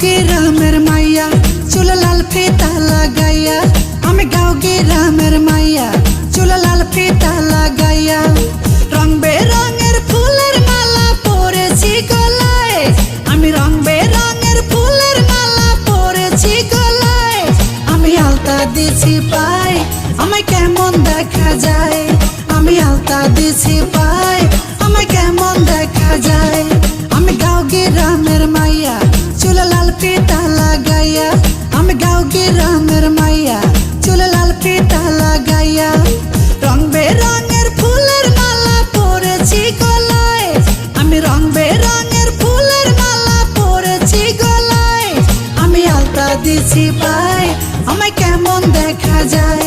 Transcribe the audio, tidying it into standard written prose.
গ্রামের মাইয়া চুলে লাল ফিতা লাগাইয়া, আমি গাঁও গ্রামের মাইয়া চুলে লাল ফিতা লাগাইয়া। রং বেরঙের ফুলের মালা পরেছি গলায়, আমি রং বেরঙের ফুলের মালা পরেছি গলায়। আমি আলতা দিছি পায়, আমায় কেমন দেখা যায়। আমি আলতা দিছি পায়, আমায় কেমন দেখা যায়। আমি গাঁও গ্রামের মাইয়া চুলে লাল ফিতা লাগাইয়া, আমি গাঁও গ্রামের মাইয়া চুলে লাল ফিতা লাগাইয়া। রং বেরঙের ফুলের মালা পরেছি গলায়, আমি রং বেরঙের ফুলের মালা পরেছি গলায়। আমি আলতা দিছি পায়, আমায় কেমন দেখা যায়।